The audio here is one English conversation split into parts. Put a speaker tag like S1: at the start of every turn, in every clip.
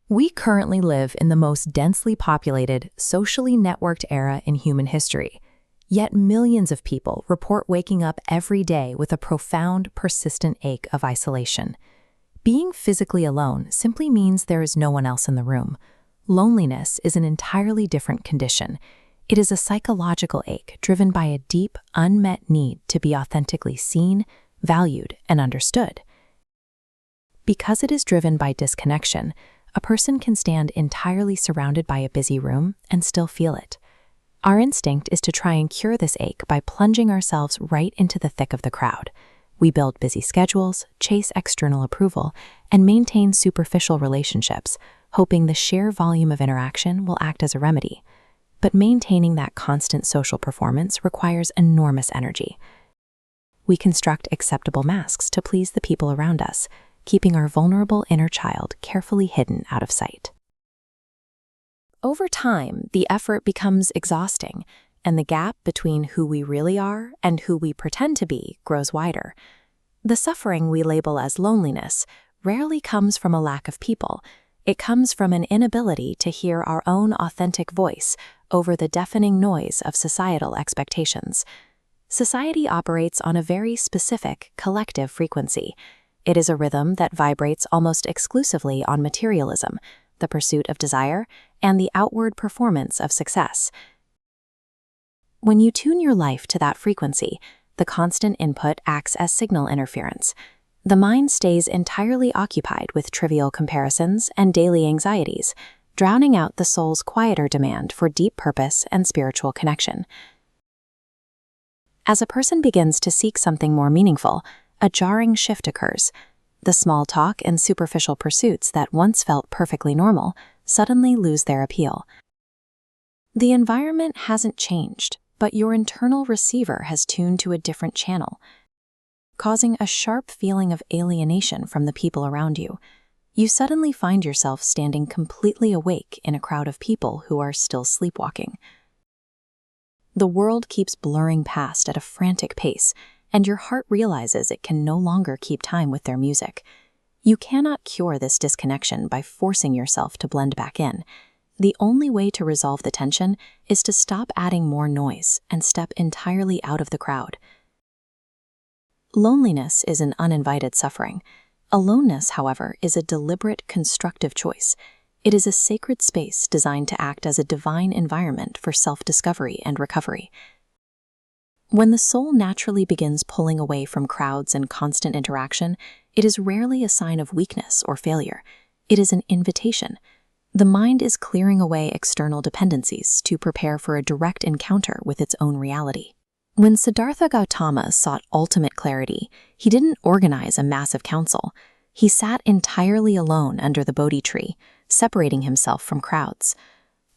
S1: We currently live in the most densely populated, socially networked era in human history. Yet millions of people report waking up every day with a profound, persistent ache of isolation. Being physically alone simply means there is no one else in the room. Loneliness is an entirely different condition. It is a psychological ache driven by a deep, unmet need to be authentically seen, valued, and understood. Because it is driven by disconnection, a person can stand entirely surrounded by a busy room and still feel it. Our instinct is to try and cure this ache by plunging ourselves right into the thick of the crowd. We build busy schedules, chase external approval, and maintain superficial relationships, hoping the sheer volume of interaction will act as a remedy. But maintaining that constant social performance requires enormous energy. We construct acceptable masks to please the people around us, keeping our vulnerable inner child carefully hidden out of sight. Over time, the effort becomes exhausting, and the gap between who we really are and who we pretend to be grows wider. The suffering we label as loneliness rarely comes from a lack of people. It comes from an inability to hear our own authentic voice over the deafening noise of societal expectations. Society operates on a very specific, collective frequency. It is a rhythm that vibrates almost exclusively on materialism, the pursuit of desire, and the outward performance of success. When you tune your life to that frequency, the constant input acts as signal interference. The mind stays entirely occupied with trivial comparisons and daily anxieties, drowning out the soul's quieter demand for deep purpose and spiritual connection. As a person begins to seek something more meaningful, a jarring shift occurs. The small talk and superficial pursuits that once felt perfectly normal suddenly lose their appeal. The environment hasn't changed, but your internal receiver has tuned to a different channel, causing a sharp feeling of alienation from the people around you. You suddenly find yourself standing completely awake in a crowd of people who are still sleepwalking. The world keeps blurring past at a frantic pace, and your heart realizes it can no longer keep time with their music. You cannot cure this disconnection by forcing yourself to blend back in. The only way to resolve the tension is to stop adding more noise and step entirely out of the crowd. Loneliness is an uninvited suffering. Aloneness, however, is a deliberate, constructive choice. It is a sacred space designed to act as a divine environment for self-discovery and recovery. When the soul naturally begins pulling away from crowds and constant interaction, it is rarely a sign of weakness or failure. It is an invitation. The mind is clearing away external dependencies to prepare for a direct encounter with its own reality. When Siddhartha Gautama sought ultimate clarity, he didn't organize a massive council. He sat entirely alone under the Bodhi tree, separating himself from crowds.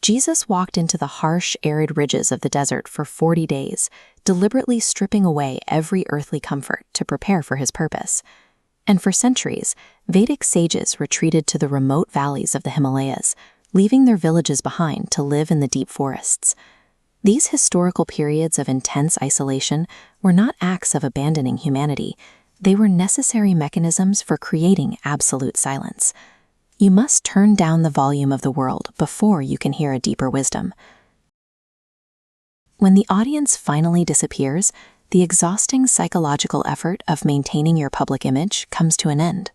S1: Jesus walked into the harsh, arid ridges of the desert for 40 days, deliberately stripping away every earthly comfort to prepare for his purpose. And for centuries, Vedic sages retreated to the remote valleys of the Himalayas, leaving their villages behind to live in the deep forests. These historical periods of intense isolation were not acts of abandoning humanity. They were necessary mechanisms for creating absolute silence. You must turn down the volume of the world before you can hear a deeper wisdom. When the audience finally disappears, the exhausting psychological effort of maintaining your public image comes to an end.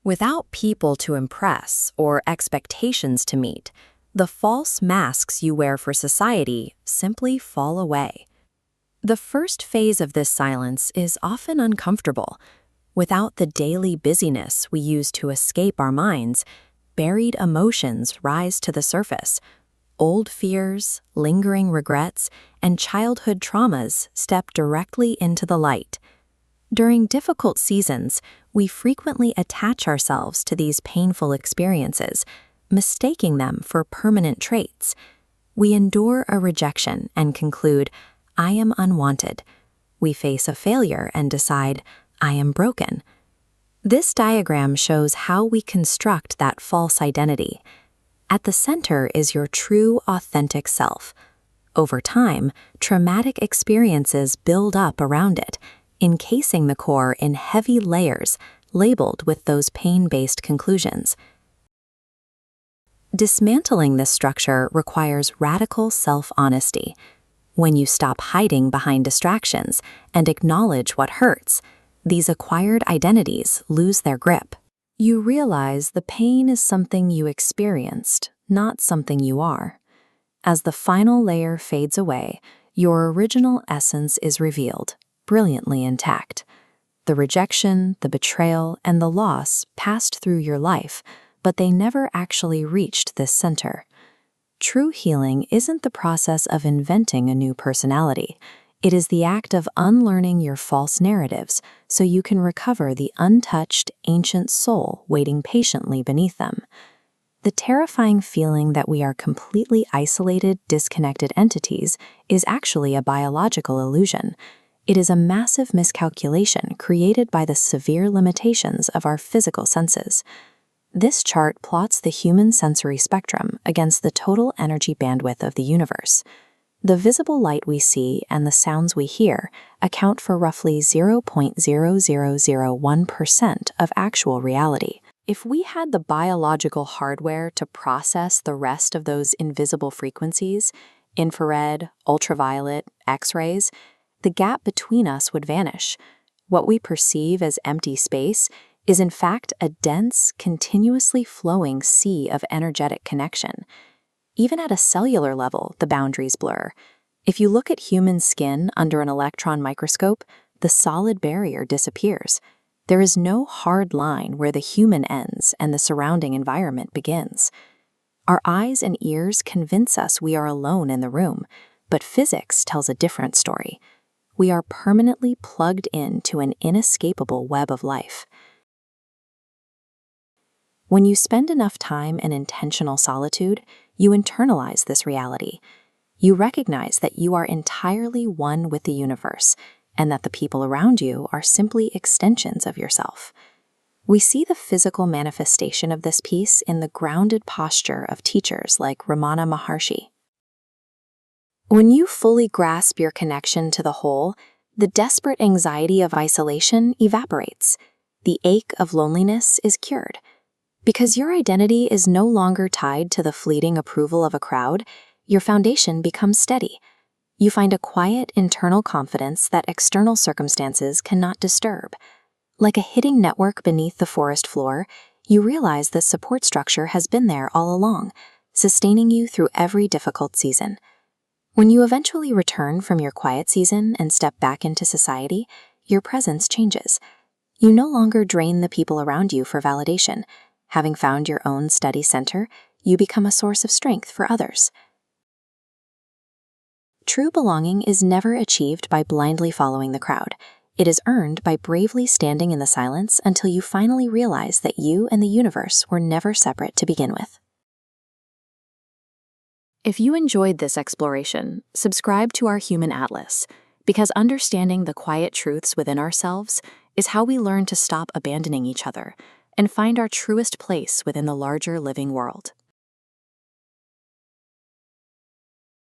S2: Without people to impress or expectations to meet, the false masks you wear for society simply fall away. The first phase of this silence is often uncomfortable. Without the daily busyness we use to escape our minds, buried emotions rise to the surface. Old fears, lingering regrets, and childhood traumas step directly into the light. During difficult seasons, we frequently attach ourselves to these painful experiences, mistaking them for permanent traits. We endure a rejection and conclude, "I am unwanted." We face a failure and decide, "I am broken." This diagram shows how we construct that false identity. At the center is your true, authentic self. Over time, traumatic experiences build up around it, encasing the core in heavy layers labeled with those pain-based conclusions. Dismantling this structure requires radical self-honesty. When you stop hiding behind distractions and acknowledge what hurts, these acquired identities lose their grip. You realize the pain is something you experienced, not something you are. As the final layer fades away, your original essence is revealed, brilliantly intact. The rejection, the betrayal, and the loss passed through your life, but they never actually reached this center. True healing isn't the process of inventing a new personality. It is the act of unlearning your false narratives so you can recover the untouched, ancient soul waiting patiently beneath them. The terrifying feeling that we are completely isolated, disconnected entities is actually a biological illusion. It is a massive miscalculation created by the severe limitations of our physical senses. This chart plots the human sensory spectrum against the total energy bandwidth of the universe. The visible light we see and the sounds we hear account for roughly 0.0001% of actual reality. If we had the biological hardware to process the rest of those invisible frequencies, infrared, ultraviolet, X-rays, the gap between us would vanish. What we perceive as empty space is in fact a dense, continuously flowing sea of energetic connection. Even at a cellular level, the boundaries blur. If you look at human skin under an electron microscope, the solid barrier disappears. There is no hard line where the human ends and the surrounding environment begins. Our eyes and ears convince us we are alone in the room, but physics tells a different story. We are permanently plugged into an inescapable web of life. When you spend enough time in intentional solitude, you internalize this reality. You recognize that you are entirely one with the universe, and that the people around you are simply extensions of yourself. We see the physical manifestation of this peace in the grounded posture of teachers like Ramana Maharshi. When you fully grasp your connection to the whole, the desperate anxiety of isolation evaporates. The ache of loneliness is cured. Because your identity is no longer tied to the fleeting approval of a crowd, your foundation becomes steady. You find a quiet internal confidence that external circumstances cannot disturb. Like a hidden network beneath the forest floor, you realize this support structure has been there all along, sustaining you through every difficult season. When you eventually return from your quiet season and step back into society, your presence changes. You no longer drain the people around you for validation. Having found your own steady center, you become a source of strength for others. True belonging is never achieved by blindly following the crowd. It is earned by bravely standing in the silence until you finally realize that you and the universe were never separate to begin with. If you enjoyed this exploration, subscribe to our Human Atlas, because understanding the quiet truths within ourselves is how we learn to stop abandoning each other and find our truest place within the larger living world.